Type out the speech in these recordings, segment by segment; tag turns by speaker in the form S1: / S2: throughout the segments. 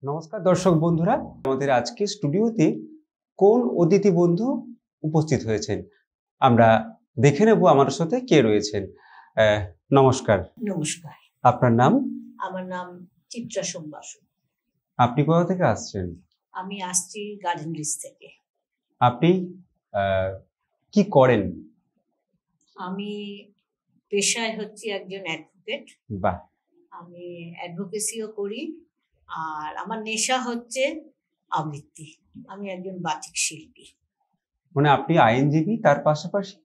S1: নমস্কার দর্শক বন্ধুরা, আমাদের আজকে স্টুডিওতে কোন অতিথি বন্ধু উপস্থিত হয়েছেন আমরা দেখে নেব আমার সাথে কে রয়েছেন। নমস্কার।
S2: নমস্কার।
S1: আপনার নাম?
S2: আমার নাম চিত্রা সোম বাসু।
S1: আপনি কোথা থেকে আসছেন?
S2: আমি আসছি গার্ডেন রিচ থেকে।
S1: আপনি কি করেন?
S2: আমি পেশায় হচ্ছি একজন অ্যাডভোকেট।
S1: বাহ।
S2: আমি অ্যাডভোকেসিও করি, আর আমার নেশা হচ্ছে আবৃত্তি। আমি একজন বাচিক শিল্পী।
S1: মানে আপনি আইনজীবী, তার পাশাপাশি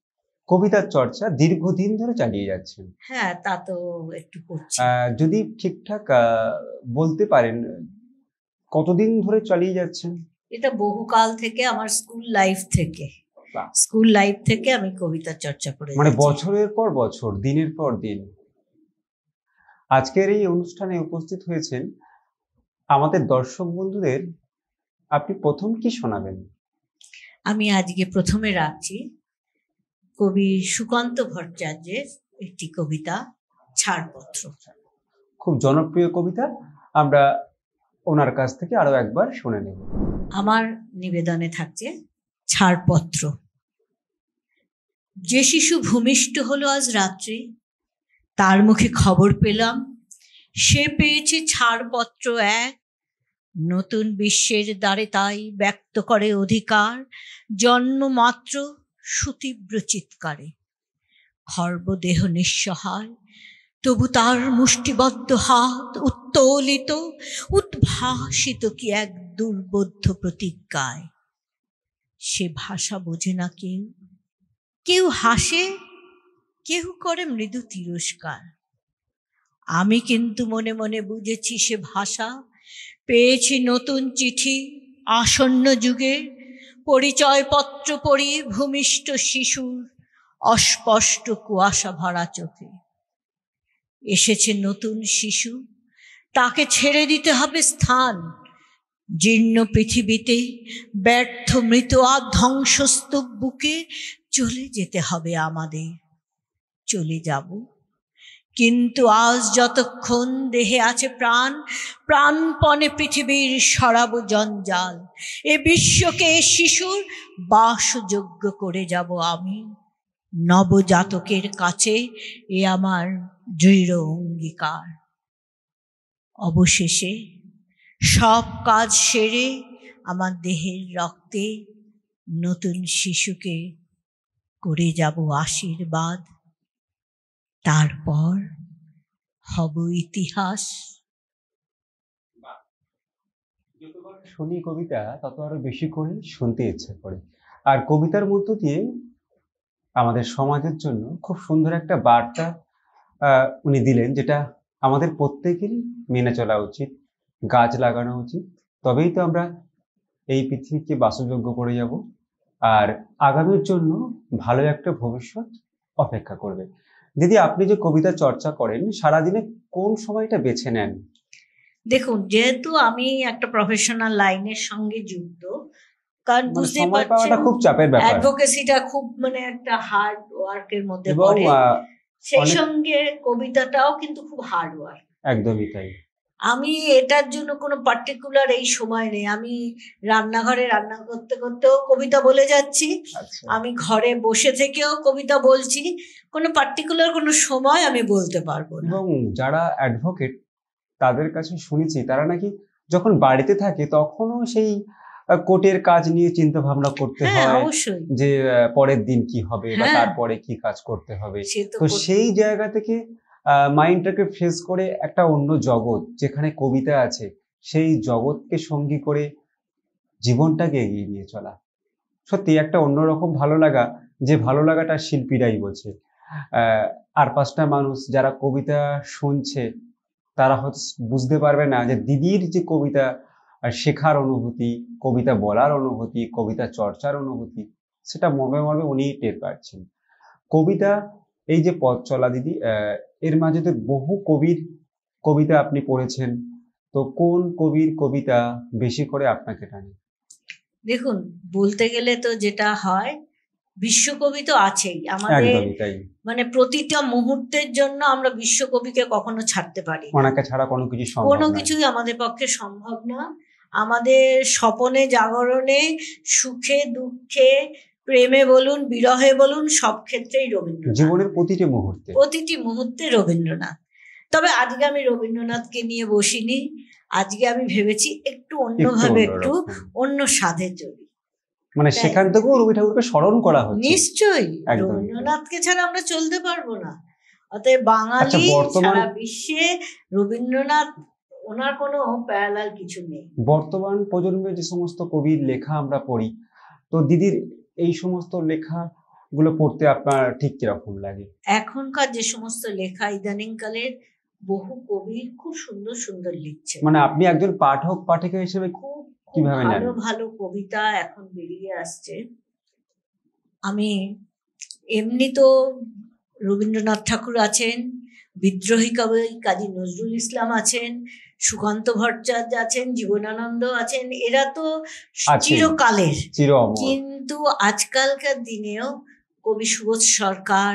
S1: কবিতার চর্চা দীর্ঘদিন ধরে চালিয়ে যাচ্ছেন।
S2: হ্যাঁ, তা তো একটু করছি।
S1: যদি ঠিকঠাক বলতে পারেন কতদিন ধরে চালিয়ে যাচ্ছেন?
S2: এটা বহুকাল থেকে, আমার স্কুল লাইফ থেকে।
S1: বাহ।
S2: স্কুল লাইফ থেকে আমি কবিতা চর্চা করে
S1: মানে
S2: যাচ্ছি।
S1: বছরের পর বছর, দিনের পর দিন। আজকের এই অনুষ্ঠানে উপস্থিত হয়েছেন আমাদের দর্শক বন্ধুদের। আপনি প্রথম কি শোনাবেন?
S2: আমি আজকে প্রথমে রাখছি কবি সুকান্ত ভট্টাচার্যের একটি কবিতা, ছাড়পত্র।
S1: খুব জনপ্রিয় কবিতা, আমরা ওনার কাছ থেকে আরো একবার শুনে নেব।
S2: আমার নিবেদনে থাকছে ছাড়পত্র। যে শিশু ভূমিষ্ঠ হলো আজ রাত্রে, তার মুখে খবর পেলাম সে পেয়েছে ছাড়পত্র এক। নতুন বিশ্বের দ্বারে তাই ব্যক্ত করে অধিকার, জন্মমাত্র সুতীব্র চিৎকারে। খর্বদেহ নিঃসহায়, তবু তার মুষ্টিবদ্ধ হাত উত্তোলিত, উদ্ভাসিত কি এক দুর্বোধ্য প্রতিজ্ঞায়। সে ভাষা বোঝে না কেউ, কেউ হাসে, কেউ করে মৃদু তিরস্কার। আমি কিন্তু মনে মনে বুঝেছি সে ভাষা, পেয়েছি নতুন চিঠি আসন্ন যুগে, পরিচয়পত্র পড়ি ভূমিষ্ঠ শিশুর অস্পষ্ট কুয়াশা ভরা চোখে। এসেছে নতুন শিশু, তাকে ছেড়ে দিতে হবে স্থান। জীর্ণ পৃথিবীতে ব্যর্থ মৃত আর ধ্বংসস্তূপ বুকে চলে যেতে হবে আমাদের। চলে যাব, কিন্তু আজ যতক্ষণ দেহে আছে প্রাণ, প্রাণপণে পৃথিবীর সরাবো জঞ্জাল। এ বিশ্বকে এ শিশুর বাসযোগ্য করে যাব আমি। নবজাতকের কাছে এ আমার দৃঢ় অঙ্গীকার। অবশেষে সব কাজ সেরে আমার দেহের রক্তে নতুন শিশুকে করে যাব আশীর্বাদ। তারপর হব ইতিহাস।
S1: যতবার শুনি কবিতা, তত আরো বেশি করে শুনতে ইচ্ছে করে। আর কবিতার মধ্য দিয়ে আমাদের সমাজের জন্য খুব সুন্দর একটা বার্তা উনি দিলেন, যেটা আমাদের প্রত্যেকেরই মেনে চলা উচিত। গাছ লাগানো উচিত, তবেই তো আমরা এই পৃথিবীকে বাসযোগ্য করে যাব, আর আগামীর জন্য ভালো একটা ভবিষ্যৎ অপেক্ষা করবে। দিদি, আপনি যে কবিতা চর্চা করেন, সারাদিনে কোন সময়টা বেছে নেন?
S2: দেখুন, যেহেতু আমি একটা প্রফেশনাল লাইনের সঙ্গে যুক্ত, কারণ বুঝতেই পারছেন
S1: খুব চাপের ব্যাপার,
S2: অ্যাডভোকেসিটা খুব একটা হার্ড ওয়ার্কের মধ্যে পড়ে, সেই সঙ্গে কবিতাটাও কিন্তু খুব হার্ড ওয়ার্ক।
S1: একদমই তাই।
S2: আমি এটার জন্য কোনো পার্টিকুলার এই সময় নেই। আমি রান্নাঘরে রান্না করতে করতেও কবিতা বলে যাচ্ছি, আমি ঘরে বসে থেকেও কবিতা বলছি। কোনো পার্টিকুলার কোনো সময় আমি বলতে পারবো না।
S1: এবং যারা অ্যাডভোকেট, তাদের কাছে শুনেছি তারা নাকি যখন বাড়িতে থাকে তখনও সেই কোর্টের কাজ নিয়ে চিন্তা ভাবনা করতে হয়, যে পরের দিন কি হবে বা তারপরে কি কাজ করতে হবে। তো সেই জায়গা থেকে মাইন্ডটাকে ফ্রেশ করে একটা অন্য জগৎ যেখানে কবিতা আছে, সেই জগৎকে সঙ্গী করে জীবনটাকে এগিয়ে নিয়ে চলা সত্যি একটা অন্যরকম ভালো লাগা, যে ভালো লাগাটা শিল্পীরাই বোঝে। আর পাঁচটা মানুষ যারা কবিতা শুনছে তারা হয়তো বুঝতে পারবে না যে দিদির যে কবিতা শেখার অনুভূতি, কবিতা বলার অনুভূতি, কবিতা চর্চার অনুভূতি, সেটা মর্মে মর্মে উনি টের পাচ্ছেন। কবিতা এই যে পথ চলা দিদি, এর মাঝে তো বহু কবির কবিতা আপনি পড়েছেন, তো কোন কবির কবিতা বেশি করে আপনাকে টানে?
S2: দেখুন, বলতে গেলে তো যেটা হয়, বিশ্বকবি তো আছেই আমাদের, মানে প্রতিটা মুহূর্তের জন্য আমরা বিশ্বকবিকে কখনো ছাড়তে পারি,
S1: ওনাকে ছাড়া কোনো
S2: কিছুই আমাদের পক্ষে সম্ভব না। আমাদের স্বপনে জাগরণে, সুখে দুঃখে, প্রেমে বলুন বিরহে বলুন, সব ক্ষেত্রেই রবীন্দ্রনাথ,
S1: জীবনের প্রতিটি
S2: মুহূর্তে রবীন্দ্রনাথ। তবে আজকে আমি রবীন্দ্রনাথকে নিয়ে বসিনি, আজকে আমি ভেবেছি একটু অন্যভাবে, একটু অন্য স্বাদে চলি,
S1: মানে সেখান থেকেও রবি ঠাকুরকে স্মরণ করা হচ্ছে।
S2: নিশ্চয়ই, রবীন্দ্রনাথকে ছাড়া আমরা চলতে পারবো না। অতএব বাঙালি সারা বিশ্বে রবীন্দ্রনাথ, ওনার কোনো প্যারালাল কিছু নেই।
S1: বর্তমান প্রজন্মে যে সমস্ত কবির লেখা আমরা পড়ি, তো দিদির এই সমস্ত লেখা গুলো পড়তে আপনার ঠিক কিরকম লাগে?
S2: এখনকার যে সমস্ত লেখা, ইদানিং কালের বহু কবি খুব সুন্দর সুন্দর লিখছে।
S1: মানে আপনি একজন পাঠিকা হিসেবে
S2: খুব ভালো ভালো কবিতা এখন বেরিয়ে আসছে। আমি এমনি তো রবীন্দ্রনাথ ঠাকুর আছেন, বিদ্রোহী কবি কাজী নজরুল ইসলাম আছেন, সুকান্ত ভট্টাচার্য আছেন, জীবনানন্দ আছেন, এরা তো চিরকালের। কিন্তু আজকালকার দিনেও কবি সুবোধ সরকার,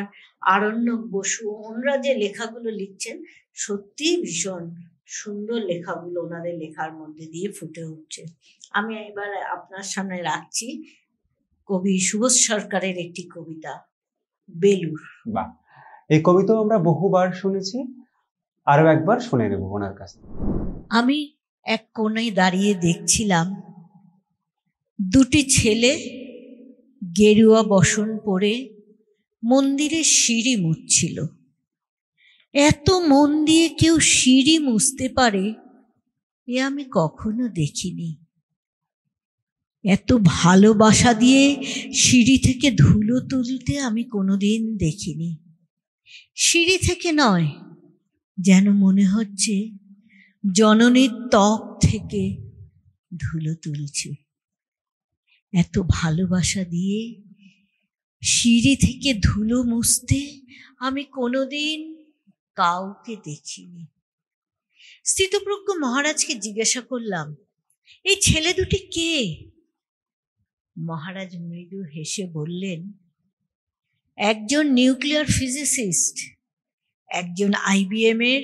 S2: আরণ্যক বসু, ওনারা যে লেখাগুলো লিখছেন সত্যি ভীষণ সুন্দর লেখাগুলো ওনাদের লেখার মধ্যে দিয়ে ফুটে উঠছে। আমি এবার আপনার সামনে রাখছি কবি সুবোধ সরকারের একটি কবিতা, বেলুর।
S1: বাহ, এই কবিতা আমরা বহুবার শুনেছি, আরো একবার শুনে নেব ওনার কাছ থেকে।
S2: আমি এক কোণে দাঁড়িয়ে দেখছিলাম দুটি ছেলে গেরুয়া বসন পরে মন্দিরে সিঁড়ি মুছছিল। এত মন দিয়ে কেউ সিঁড়ি মুছতে পারে এ আমি কখনো দেখিনি। এত ভালোবাসা দিয়ে সিঁড়ি থেকে ধুলো তুলতে আমি কোনোদিন দেখিনি। সিঁড়ি থেকে নয়, যেন মনে হচ্ছে জননীর ত্বক থেকে ধুলো তুলছে। এত ভালোবাসা দিয়ে সিঁড়ি থেকে ধুলো মুছতে আমি কোনোদিন কাউকে দেখিনি। স্থিতপ্রজ্ঞ মহারাজকে জিজ্ঞাসা করলাম, এই ছেলে দুটি কে? মহারাজ মৃদু হেসে বললেন, একজন নিউক্লিয়ার ফিজিসিস্ট, একজন IBM এর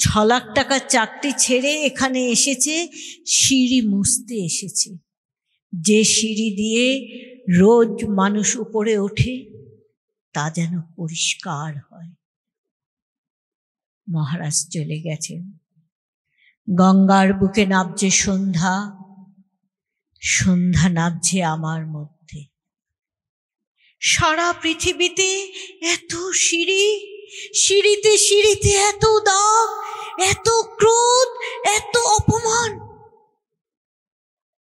S2: 6 লাখ টাকার চাকরি ছেড়ে এখানে এসেছে, সিঁড়ি মুছতে এসেছে। যে সিঁড়ি দিয়ে রোজ মানুষ উপরে ওঠে তা যেন পরিষ্কার হয়। মহারাজ চলে গেছেন। গঙ্গার বুকে নাবছে সন্ধ্যা, সন্ধ্যা নাবছে আমার মধ্যে। সারা পৃথিবীতে এত সিঁড়ি, সিঁড়িতে সিঁড়িতে এত দাগ, এত ক্রোধ, এত অপমান।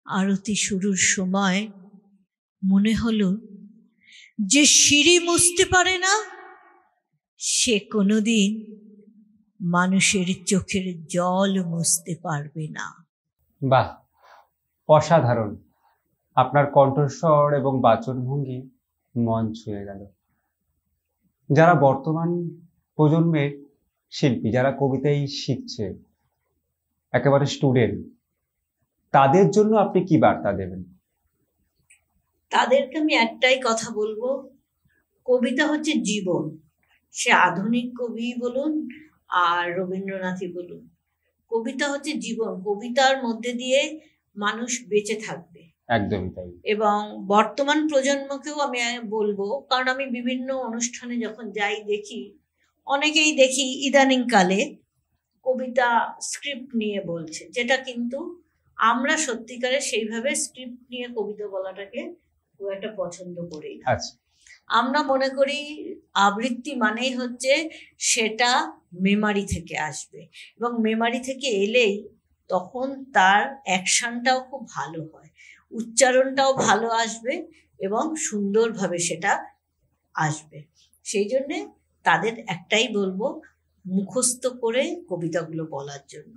S2: আরতি শুরুর সময় মনে হলো যে সিঁড়ি মুছতে পারে না সে কোনোদিন মানুষের চোখের জল মুছতে পারবে না।
S1: বাহ, অসাধারণ! আপনার কণ্ঠস্বর এবং বাচনভঙ্গি মন ছুঁয়ে গেল। যারা বর্তমান প্রজন্মের শিল্পী, যারা কবিতাই শিখছে, একেবারে স্টুডেন্ট, তাদের জন্য আপনি কি বার্তা দেবেন?
S2: তাদেরকে আমি একটাই কথা বলবো, কবিতা হচ্ছে জীবন। সে আধুনিক কবি বলুন আর রবীন্দ্রনাথই বলুন, কবিতা হচ্ছে জীবন। কবিতার মধ্যে দিয়ে মানুষ বেঁচে থাকবে।
S1: একদমই তাই।
S2: এবং বর্তমান প্রজন্মকেও আমি বলবো, কারণ আমি বিভিন্ন অনুষ্ঠানে যখন যাই দেখি, অনেকেই দেখি ইদানিং কালে কবিতা স্ক্রিপ্ট নিয়ে বলছে, যেটা কিন্তু আমরা সত্যিকারে সেইভাবে স্ক্রিপ্ট নিয়ে কবিতা বলাটাকে খুব একটা পছন্দ করি না। আমরা মনে করি আবৃত্তি মানেই হচ্ছে সেটা মেমারি থেকে আসবে, এবং মেমারি থেকে এলেই তখন তার অ্যাকশনটাও খুব ভালো হয়, উচ্চারণটাও ভালো আসবে এবং সুন্দরভাবে সেটা আসবে। সেই জন্যে তাদের একটাই বলবো, মুখস্থ করে কবিতাগুলো বলার জন্য,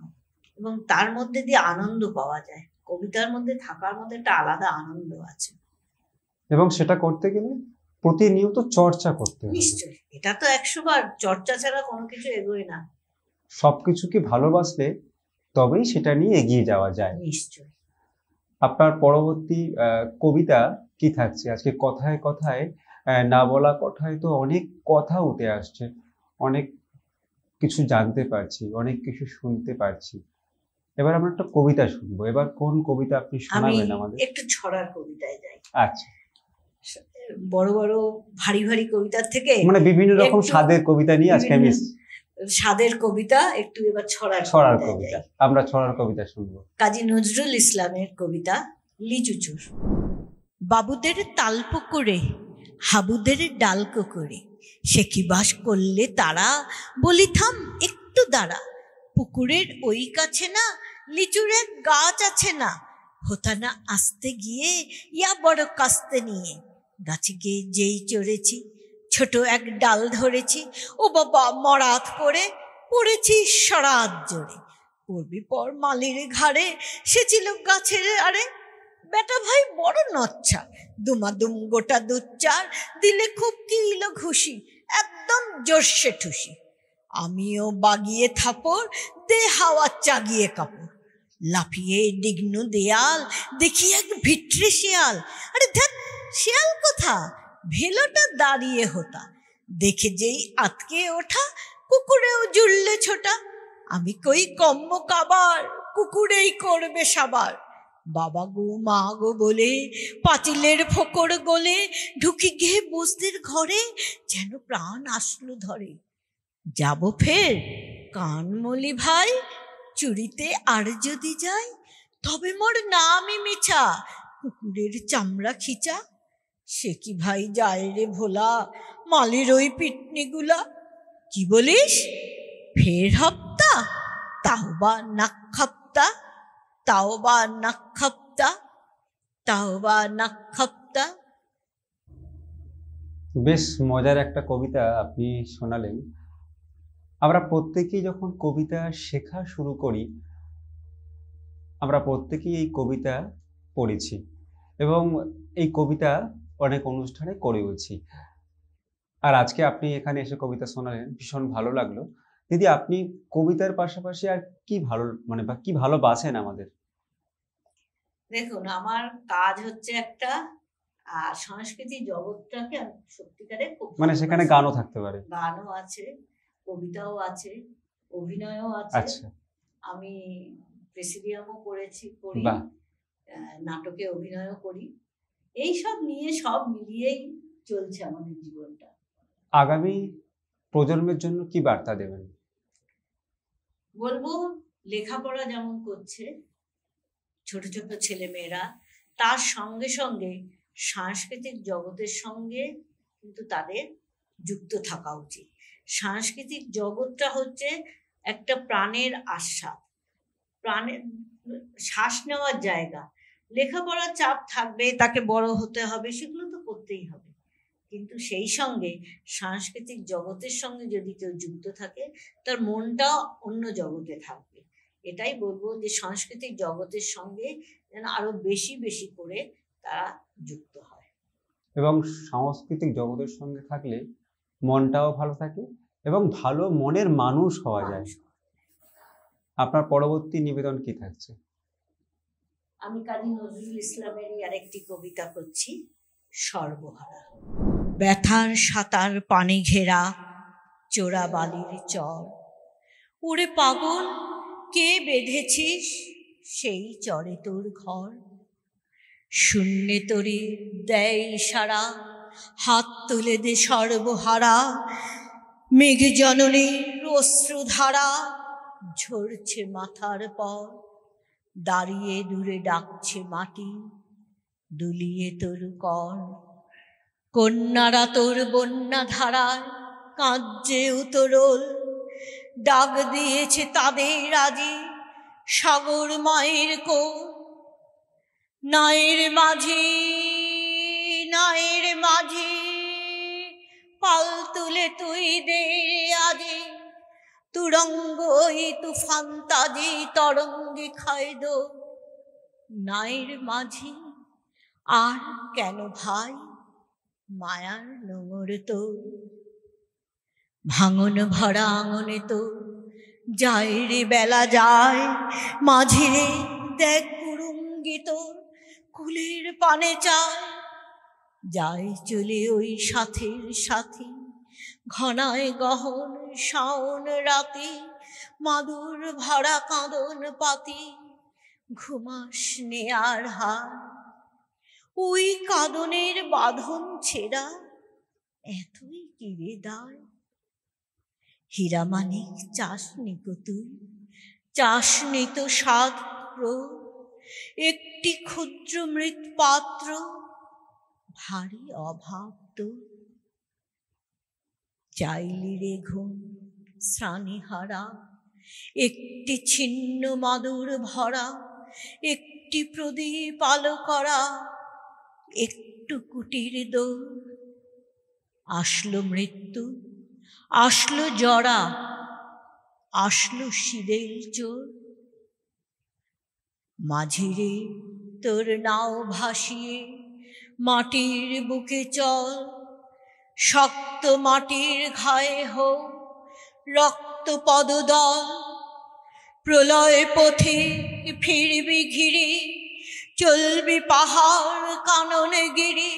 S2: এবং তার মধ্যে দিয়ে আনন্দ পাওয়া যায়। কবিতার মধ্যে থাকার মধ্যে একটা আলাদা আনন্দ আছে,
S1: এবং সেটা করতে গেলে প্রতিনিয়ত চর্চা করতে হবে।
S2: নিশ্চয়ই, এটা তো 100 বার, চর্চা ছাড়া কোনো কিছু এগোয় না।
S1: সবকিছুকে ভালোবাসলে তবেই সেটা নিয়ে এগিয়ে যাওয়া যায়।
S2: নিশ্চয়ই।
S1: আপনার পরবর্তী কবিতা কি থাকছে? আজকে কথায় কথায় না বলা কথায় তো অনেক কথা উঠে আসছে, অনেক কিছু জানতে পারছি, অনেক কিছু শুনতে পারছি। এবার আমরা একটা কবিতা শুনবো। এবার কোন কবিতা আপনি শোনাবেন আমাদের?
S2: একটু ছড়ার কবিতায় যাই।
S1: আচ্ছা,
S2: বড় বড় ভারী ভারী কবিতার থেকে
S1: মানে বিভিন্ন রকম স্বাদের কবিতা নিয়ে আজকে আমি
S2: স্বাদের কবিতা, একটু এবার ছড়ার কবিতা।
S1: আমরা ছড়ার কবিতা শুনবো।
S2: কাজী নজরুল ইসলামের কবিতা লিচু চোর। বাবুদের তালপুকুরে হাবুদের ডালকো করে, সে কি বাস করলে তারা, বলি থাম একটু দাঁড়া, পুকুরের ওই কাছে না লিচুর এক গাছ আছে না, হতা না আসতে গিয়ে ইয়া বড় কাস্তে নিয়ে, গাছে গিয়ে যেই চড়েছি ছোট এক ডাল ধরেছি, ও বাবা মরাত পড়েছি সরাত জোরে, পড়বি পর মালির ঘাড়ে, সে ছিল গাছের আরে, বেটা ভাই বড় নচ্ছা, দুমাদুম গোটা দুচ্চার দিলে খুব কিলো ঘুষি, একদম জোরসে ঠুসি, আমিও বাগিয়ে থাপড় দে হাওয়া চাগিয়ে কাপড়, লাফিয়ে ডিগ্নু দেয়াল দেখি এক ভিটরে শিয়াল, আরে ধ্যাৎ শিয়াল কোথা, ভেলোটা দাঁড়িয়ে হতা, দেখে যেই আতকে ওঠা কুকুরেও জুড়লে ছোটা, আমি কই কম্ম কাবার কুকুরেই করবে সাবার, বাবা গো মা গো বলে পাঁচিলের ফোকর গলে ঢুকি গিয়ে বসদের ঘরে, যেন প্রাণ আসলো ধরে, যাব ফের কানমলি ভাই চুরিতে আর যদি যাই, তবে মোর নামই মিছা কুকুরের চামড়া খিচা, সে কি ভাই যায় রে ভোলা মালির ওই পিটনিগুলা, কি বলিস ফের হপ্তা, তাও বা নাক্ষপ্তা, তাও বা নাক্ষপ্তা, তাও বা নাক্ষপ্তা।
S1: বেশ মজার একটা কবিতা আপনি শোনালেন। আমরা প্রত্যেকেই যখন কবিতা শেখা শুরু করি, আমরা প্রত্যেকেই এই কবিতা পড়েছি এবং এই কবিতা অনেক অনুষ্ঠানে করেওছি। আর আজকে আপনি এখানে এসে কবিতা শোনালেন, ভীষণ ভালো লাগলো। দিদি, আপনি কবিতার পাশাপাশি আর কি ভালো বা কি ভালোবাসেন আমাদের?
S2: দেখুন, আমার কাজ হচ্ছে একটা, আর সংস্কৃতি জগৎটাকে সত্যিকারে খুব
S1: মানে সেখানে গানও থাকতে পারে?
S2: গানও আছে, কবিতাও আছে, অভিনয়ও আছে।
S1: আচ্ছা,
S2: আমি প্রেসিডিয়ামও করি, নাটকে অভিনয়ও করি, এই সব নিয়ে সব মিলিয়েই চলছে আমাদের জীবনটা।
S1: আগামী প্রজন্মের জন্য কি বার্তা দেবেন?
S2: বলবো, লেখাপড়া যেমন করছে ছোট ছোট ছেলে মেয়েরা, তার সঙ্গে সঙ্গে সাংস্কৃতিক জগতের সঙ্গে কিন্তু তাদের যুক্ত থাকা উচিত। সাংস্কৃতিক জগৎটা হচ্ছে একটা প্রাণের আস্বাদ, প্রাণের শ্বাস নেওয়ার জায়গা। লেখাপড়ার চাপ থাকবে, তাকে বড় হতে হবে, সেগুলো তো করতেই হবে, কিন্তু সেই সঙ্গে সাংস্কৃতিক জগতের সঙ্গে যদি কেউ যুক্ত থাকে, তার মনটা অন্য জগতে থাকবে। এটাই বলবো যে সাংস্কৃতিক জগতের সঙ্গে যেন আরো বেশি বেশি করে তারা যুক্ত হয়,
S1: এবং সাংস্কৃতিক জগতের সঙ্গে থাকলে মনটাও ভালো থাকে এবং ভালো মনের মানুষ হওয়া যায়। আপনার পরবর্তী নিবেদন কি থাকছে?
S2: আমি কাজী নজরুল ইসলামেরই আরেকটি কবিতা করছি, সর্বহারা। ব্যথার সাঁতার পানি ঘেরা চোরা বালির চর, ওরে পাগল কে বেঁধেছিস সেই চরে তোর ঘর, শূন্যে তরি দেয় ইশারা, হাত তুলে দে সর্বহারা, মেঘ জননীর অশ্রুধারা ঝরছে মাথার পর, দাঁড়িয়ে দূরে ডাকছে মাটি দুলিয়ে তোর কর, কন্যারা তোর বন্যা ধারায় কাঁদছে উতরল, ডাক দিয়েছে তাদের আজি সাগর মায়ের কোল, নায়ের মাঝি নায়ের মাঝি পাল তুলে তুই দে আজি, তুরঙ্গ ওই তুফান তাজি তরঙ্গে খায় দো, নায়ের মাঝি আর কেন ভাই মায়ার নোংর তো, ভাঙন ভরা আঙনে তো যায় রে বেলা যায়, মাঝিরে দেখ কুরুঙ্গি তোর কুলের পানে চায়, যায় চলে ওই সাথের সাথী, ঘনায় গহন শাওন রাতে, মাদুর ভরা কাঁদন পাতি, ঘুমাস নেয়ার হার। ওই কাঁদনের বাঁধন ছেঁড়া এতই কিরে দায়, হীরামানিক চাসনি গো তুই, চাসনি তো সাধ একটি ক্ষুদ্র মৃৎপাত্র, ভারী অভাব তো। চাইলি রে ঘুম শ্রাণীহারা, একটি ছিন্ন মাদুর ভরা, একটি প্রদীপ আলো করা, একটু কুটির দৌড়। আসলো মৃত্যু, আসলো জরা, আসলো শীতের চোর। মাঝিরে তোর নাও ভাসিয়ে মাটির বুকে চল, শক্ত মাটির ঘায়ে হোক রক্ত পদদল। প্রলয় পথে ফিরবি ঘিরে, চলবি পাহাড় কানন গিরি,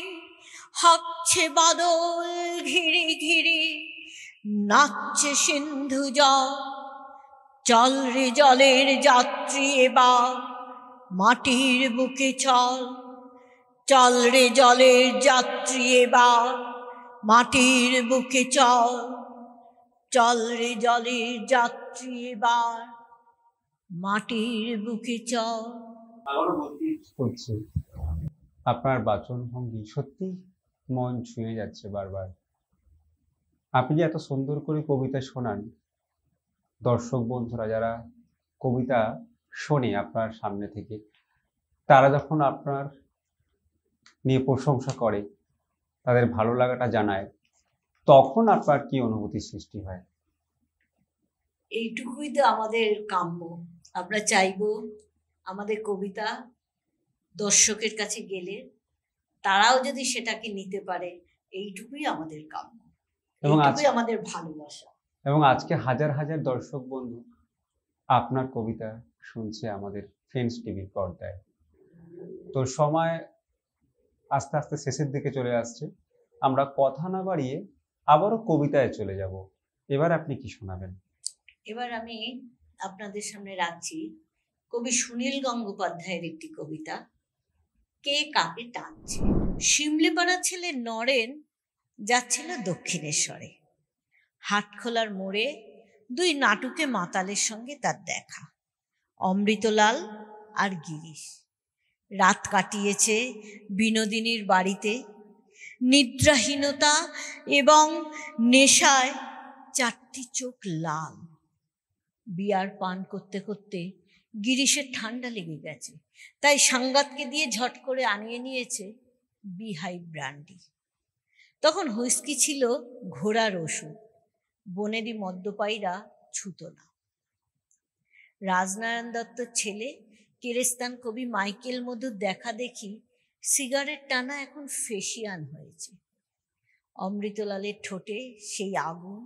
S2: হাঁকছে বাদল ঘিরি ঘিরি, নাচছে সিন্ধু জল। চল রে জলের যাত্রী এবার, মাটির বুকে চল। চল রে জলের যাত্রী এবার, মাটির বুকে চল। চল রে জলের যাত্রী এবার, মাটির বুকে চল।
S1: আপনার বাচন ভঙ্গি সত্যি মন ছুঁয়ে যাচ্ছে বারবার। আপনি যে এত সুন্দর করে কবিতা শোনান, দর্শক বন্ধুরা যারা কবিতা শোনে আপনার সামনে থেকে, তারা যখন আপনার নিয়ে প্রশংসা করে, তাদের ভালো লাগাটা জানায়, তখন আপনার কি অনুভূতি সৃষ্টি হয়?
S2: এইটুকুই তো আমাদের কাম্য। আমরা চাইবো আমাদের কবিতা দর্শকের কাছে গেলে তারাও যদি সেটাকে নিতে পারে, এইটুকুই আমাদের কাম্য, এইটুকুই আমাদের ভালোবাসা।
S1: এবং আজকে হাজার হাজার দর্শক বন্ধু আপনার কবিতা শুনছে আমাদের ফ্রেন্ডস টিভির পর্দায়। তো সময় আস্তে আস্তে শেষের দিকে চলে আসছে, আমরা কথা না বাড়িয়ে আবারও কবিতায় চলে যাব। এবার আপনি কি শোনাবেন?
S2: এবার আমি আপনাদের সামনে রাখছি কবি সুনীল গঙ্গোপাধ্যায়ের একটি কবিতা, কে কাকে টানছে। শিমলেপাড়া ছেলে নরেন যাচ্ছিল দক্ষিণেশ্বরে। হাটখোলার মোড়ে দুই নাটুকে মাতালের সঙ্গে তার দেখা, অমৃতলাল আর গিরিশ। রাত কাটিয়েছে বিনোদিনীর বাড়িতে, নিদ্রাহীনতা এবং নেশায় চারটি চোখ লাল। বিয়ার পান করতে করতে গিরিশের ঠান্ডা লেগে গেছে, তাই সাঙ্গাতকে দিয়ে ঝট করে আনিয়ে নিয়েছে বিহাই ব্রান্ডি। তখন হুইস্কি ছিল ঘোড়ার ওষুধ, বনেদি মদ্যপায়ীরা ছুত না। রাজনারায়ণ দত্তর ছেলে কেরেস্তান কবি মাইকেল মধুর দেখা দেখি সিগারেট টানা এখন ফেসিয়ান হয়েছে। অমৃতলালের ঠোঁটে সেই আগুন,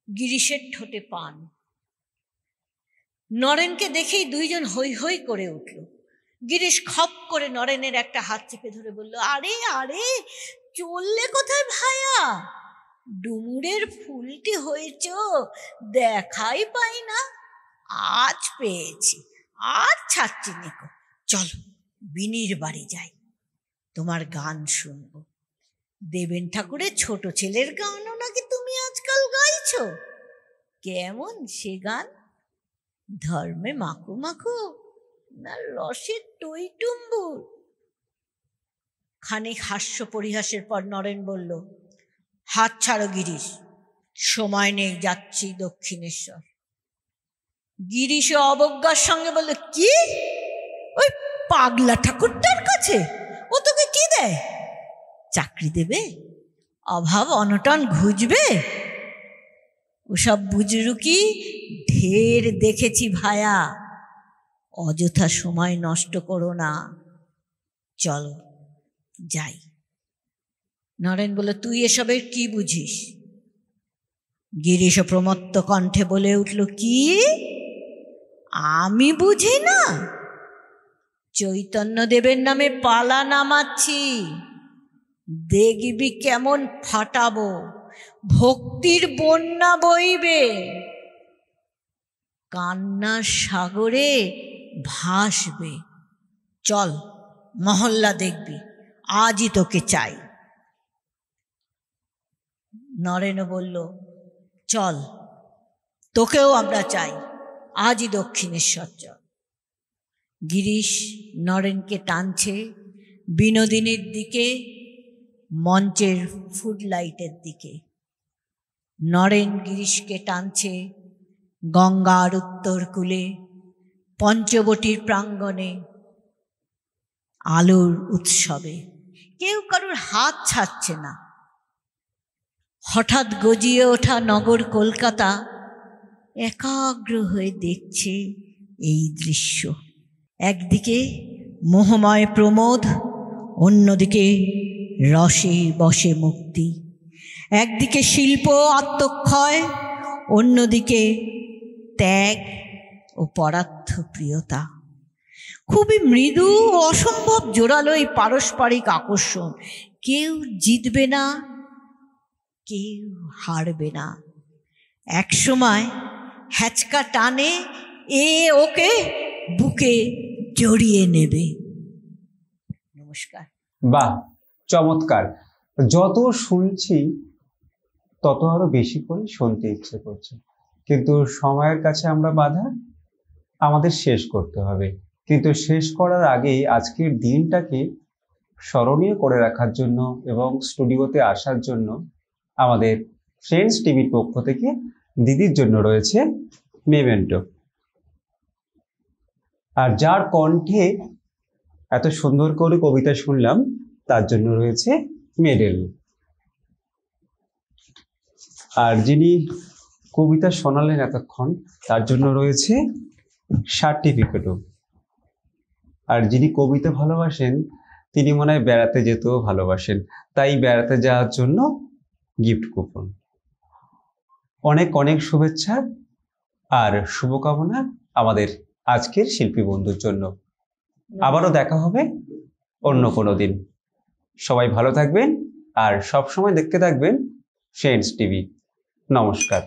S2: গিরিশের ঠোঁটে পান। নরেনকে দেখেই দুইজন হৈ হৈ করে উঠল। গিরিশ খপ করে নরেনের একটা হাত চেপে ধরে বলল, আরে আরে চললে কোথায় ভায়া? ডুমুরের ফুলটি হয়েছ, দেখাই পাই না। আজ পেয়েছি, আর ছাড়ছি নিকো। চলো বিনির বাড়ি যাই, তোমার গান শুনবো। দেবেন ঠাকুরের ছোট ছেলের গানও নাকি তুমি আজকাল গাইছো। কেমন সে গান? ধর্মে মাখো মাখো না রসের টইটুম্বুর? খানিক হাস্য পরিহাসের পর নরেন বলল, হাত ছাড়ো গিরিশ, সময় নেই, যাচ্ছি দক্ষিণেশ্বর। গিরিশ অবজ্ঞার সঙ্গে বলল, কি? ওই পাগলা ঠাকুরটার কাছে? ও তোকে কি দেয়? চাকরি দেবে? অভাব অনটন ঘুচবে? ওসব বুজরুকি ঢের দেখেছি ভায়া, অযথা সময় নষ্ট করো না, চলো যাই। নরেন বলল, তুই এসবের কি বুঝিস? গিরিশ প্রমত্ত কণ্ঠে বলে উঠল, কি আমি বুঝি না? চৈতন্যদেবের নামে পালা নামাচ্ছি, দেখবি কেমন ফাটাবো, ভক্তির বন্যা বইবে, কান্নার সাগরে ভাসবে। চল মহল্লা দেখবি, আজই তোকে চাই। নরেনও বলল, চল, তোকেও আমরা চাই, আজই দক্ষিণেশ্বর চল। গিরিশ নরেনকে টানছে বিনোদিনীর দিকে, মঞ্চের ফুডলাইটের দিকে। নরেন গিরিশকে টানছে গঙ্গার উত্তর কূলে, পঞ্চবটির প্রাঙ্গণে, আলোর উৎসবে। কেউ কারোর হাত ছাড়ছে না। হঠাৎ গজিয়ে ওঠা নগর কলকাতা একাগ্র হয়ে দেখছে এই দৃশ্য। একদিকে মোহময় প্রমোদ, অন্যদিকে রসে বসে মুক্তি। একদিকে শিল্প আত্মক্ষয়, অন্যদিকে ত্যাগ ও পরার্থ প্রিয়তা। খুবই মৃদু ও অসম্ভব জোরালো এই পারস্পরিক আকর্ষণ। কেউ জিতবে না, কেউ হারবে না। একসময় হ্যাচকা টানে এ ওকে বুকে জড়িয়ে নেবে। নমস্কার।
S1: বাহ, চমৎকার। যত শুনছি তত আরো বেশি করে শুনতে ইচ্ছে করছে, কিন্তু সময়ের কাছে আমরা বাধা। আমাদের শেষ করতে হবে, কিন্তু শেষ করার আগেই আজকের দিনটাকে স্মরণীয় করে রাখার জন্য এবং স্টুডিওতে আসার জন্য আমাদের ফ্রেন্ডস টিভির পক্ষ থেকে দিদির জন্য রয়েছে মেমেন্টো। আর যার কণ্ঠে এত সুন্দর করে কবিতা শুনলাম তার জন্য রয়েছে মেডেল। আর যিনি কবিতা শোনালেন এতক্ষণ তার জন্য রয়েছে সার্টিফিকেটও। আর যিনি কবিতা ভালোবাসেন তিনি মনে হয় বেড়াতে যেতেও ভালোবাসেন, তাই বেড়াতে যাওয়ার জন্য গিফট কুপন। অনেক অনেক শুভেচ্ছা আর শুভকামনা আমাদের আজকের শিল্পী বন্ধুর জন্য। আবারও দেখা হবে অন্য কোনো দিন। সবাই ভালো থাকবেন আর সব সময় দেখতে থাকবেন ফ্রেন্ডস টিভি। নমস্কার।